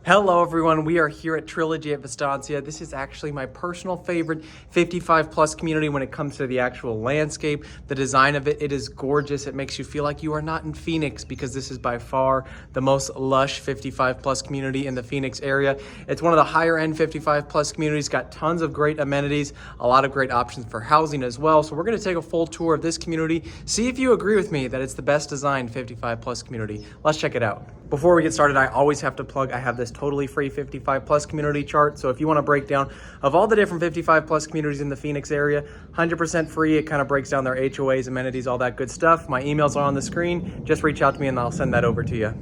Hello everyone, we are here at Trilogy at Vistancia. This is actually my personal favorite 55 plus community when it comes to the actual landscape, the design of it. It is gorgeous. It makes you feel like you are not in Phoenix because this is by far the most lush 55 plus community in the Phoenix area. It's one of the higher end 55 plus communities, got tons of great amenities, a lot of great options for housing as well. So we're gonna take a full tour of this community, see if you agree with me that it's the best designed 55 plus community. Let's check it out. Before we get started, I always have to plug, I have this totally free 55 plus community chart. So if you want a breakdown of all the different 55 plus communities in the Phoenix area, 100% free. It kind of breaks down their HOAs, amenities, all that good stuff. My emails are on the screen. Just reach out to me and I'll send that over to you.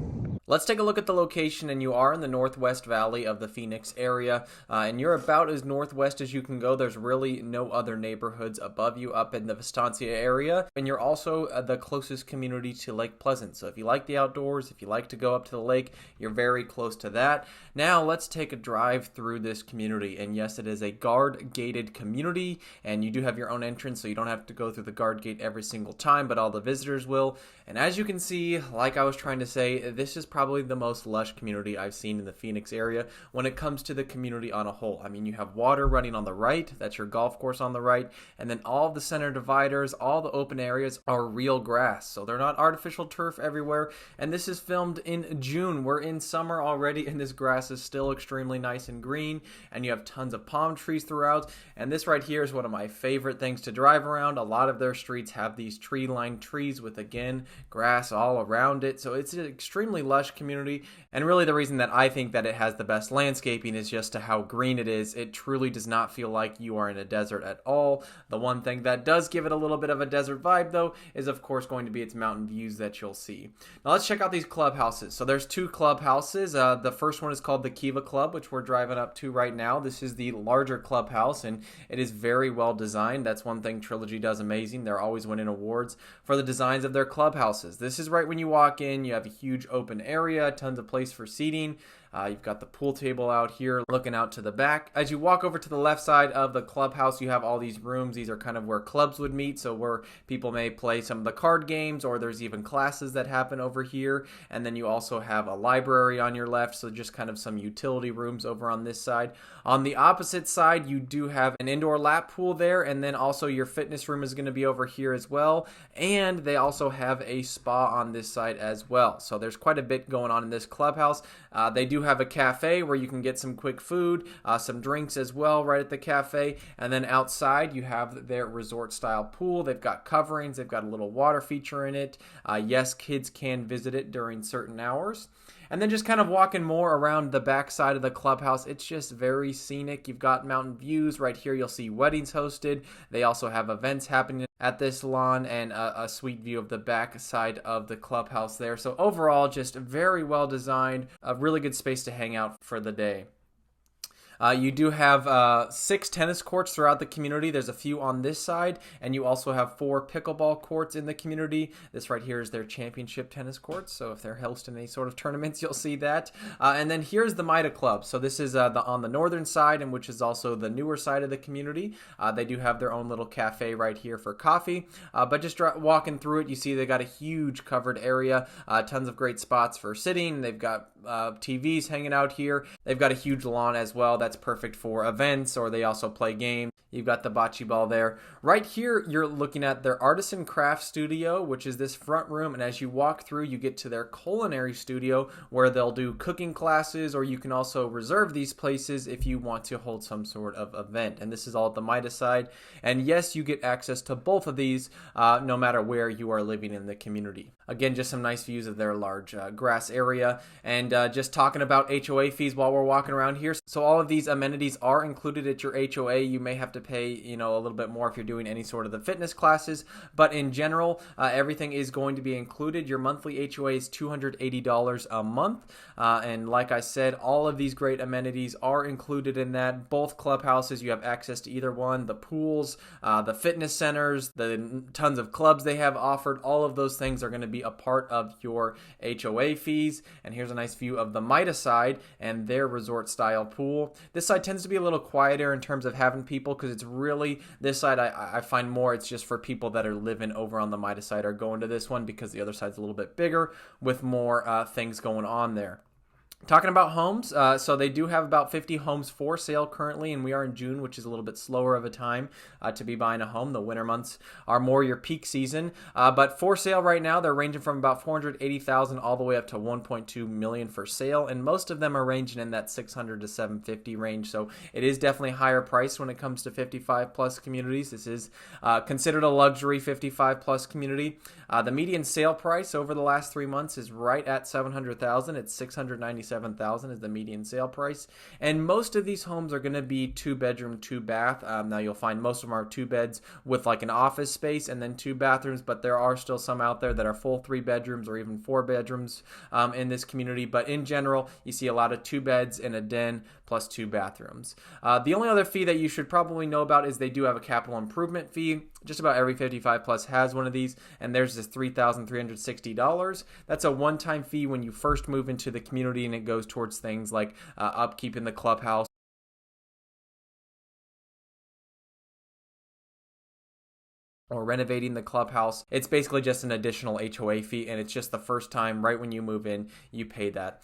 Let's take a look at the location, and you are in the Northwest Valley of the Phoenix area, and you're about as northwest as you can go. There's really no other neighborhoods above you up in the Vistancia area, and you're also the closest community to Lake Pleasant. So if you like the outdoors, if you like to go up to the lake, you're very close to that. Now let's take a drive through this community, and yes, it is a guard-gated community, and you do have your own entrance, so you don't have to go through the guard gate every single time, but all the visitors will. And as you can see, like I was trying to say, this is probably the most lush community I've seen in the Phoenix area when it comes to the community on a whole. I mean, you have water running on the right, that's your golf course on the right, and then all of the center dividers, all the open areas are real grass, so they're not artificial turf everywhere. And this is filmed in June. We're in summer already, and this grass is still extremely nice and green, and you have tons of palm trees throughout. And this right here is one of my favorite things to drive around. A lot of their streets have these tree-lined trees with, again, grass all around it, so it's an extremely lush community. And really the reason that I think that it has the best landscaping is just to how green it is. It truly does not feel like you are in a desert at all. The one thing that does give it a little bit of a desert vibe though is of course going to be its mountain views that you'll see. Now let's check out these clubhouses. So there's two clubhouses. The first one is called the Kiva Club, which we're driving up to right now. This is the larger clubhouse, and it is very well designed. That's one thing Trilogy does amazing. They're always winning awards for the designs of their clubhouses. This is right when you walk in, you have a huge open area, tons of place for seating. You've got the pool table out here looking out to the back. As you walk over to the left side of the clubhouse, you have all these rooms. These are kind of where clubs would meet, so where people may play some of the card games, or there's even classes that happen over here. And then you also have a library on your left, so just kind of some utility rooms over on this side. On the opposite side, you do have an indoor lap pool there, and then also your fitness room is going to be over here as well. And they also have a spa on this side as well. So there's quite a bit going on in this clubhouse. They do have a cafe where you can get some quick food, some drinks as well right at the cafe. And then outside you have their resort style pool. They've got coverings, they've got a little water feature in it. Yes, kids can visit it during certain hours. And then just kind of walking more around the back side of the clubhouse, it's just very scenic. You've got mountain views. Right here you'll see weddings hosted. They also have events happening at this lawn, and a sweet view of the back side of the clubhouse there. So overall, just very well designed, a really good space to hang out for the day. You do have 6 tennis courts throughout the community. There's a few on this side, and you also have 4 pickleball courts in the community. This right here is their championship tennis courts, so if they're hosting any sort of tournaments, you'll see that. And then here's the Mita Club. So this is on the northern side, and which is also the newer side of the community. They do have their own little cafe right here for coffee. But just walking through it, you see they got a huge covered area, tons of great spots for sitting. They've got TVs hanging out here. They've got a huge lawn as well. That's perfect for events, or they also play games. You've got the bocce ball there. Right here, you're looking at their artisan craft studio, which is this front room. And as you walk through, you get to their culinary studio where they'll do cooking classes, or you can also reserve these places if you want to hold some sort of event. And this is all at the Mita side. And yes, you get access to both of these no matter where you are living in the community. Again, just some nice views of their large grass area. And just talking about HOA fees while we're walking around here. So all of these amenities are included at your HOA. You may have to pay, a little bit more if you're doing any sort of the fitness classes, but in general, everything is going to be included. Your monthly HOA is $280 a month, and like I said, all of these great amenities are included in that. Both clubhouses, you have access to either one. The pools, the fitness centers, the tons of clubs they have offered, all of those things are going to be a part of your HOA fees. And here's a nice view of the Mita side and their resort style pool. This side tends to be a little quieter in terms of having people, because it's really, this side I find more it's just for people that are living over on the Mita side are going to this one, because the other side's a little bit bigger with more things going on there. Talking about homes, so they do have about 50 homes for sale currently, and we are in June, which is a little bit slower of a time to be buying a home. The winter months are more your peak season, but for sale right now, they're ranging from about $480,000 all the way up to $1.2 million for sale, and most of them are ranging in that $600 to $750 range. So it is definitely higher priced when it comes to 55 plus communities. This is considered a luxury 55 plus community. The median sale price over the last 3 months is right at $700,000. It's $697,000 is the median sale price. And most of these homes are going to be 2-bedroom, 2-bath. Now you'll find most of them are 2 beds with like an office space and then 2 bathrooms, but there are still some out there that are full 3 bedrooms or even 4 bedrooms in this community. But in general, you see a lot of 2 beds and a den plus 2 bathrooms. The only other fee that you should probably know about is they do have a capital improvement fee. Just about every 55 plus has one of these, and there's this $3,360. That's a one-time fee when you first move into the community, and it goes towards things like upkeep in the clubhouse, or renovating the clubhouse. It's basically just an additional HOA fee, and it's just the first time right when you move in, you pay that.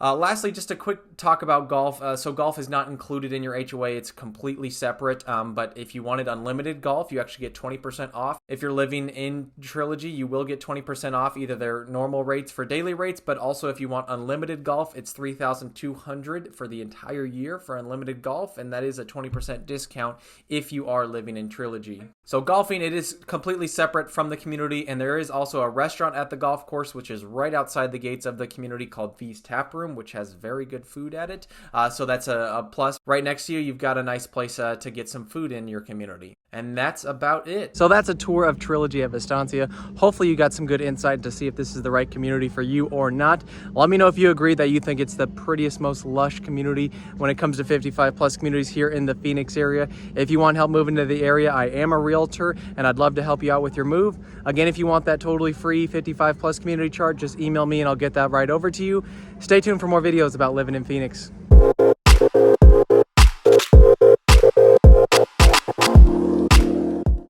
Lastly, just a quick talk about golf. So golf is not included in your HOA. It's completely separate. But if you wanted unlimited golf, you actually get 20% off. If you're living in Trilogy, you will get 20% off either their normal rates for daily rates, but also if you want unlimited golf, it's $3,200 for the entire year for unlimited golf, and that is a 20% discount if you are living in Trilogy. So golfing, it is completely separate from the community, and there is also a restaurant at the golf course, which is right outside the gates of the community, called V's Tap Room, which has very good food at it. So that's a plus. Right next to you, you've got a nice place to get some food in your community. And that's about it. So that's a tour of Trilogy at Vistancia. Hopefully you got some good insight to see if this is the right community for you or not. Let me know if you agree that you think it's the prettiest, most lush community when it comes to 55 plus communities here in the Phoenix area. If you want help moving to the area, I am a realtor and I'd love to help you out with your move. Again, if you want that totally free 55 plus community chart, just email me and I'll get that right over to you. Stay tuned for more videos about living in Phoenix.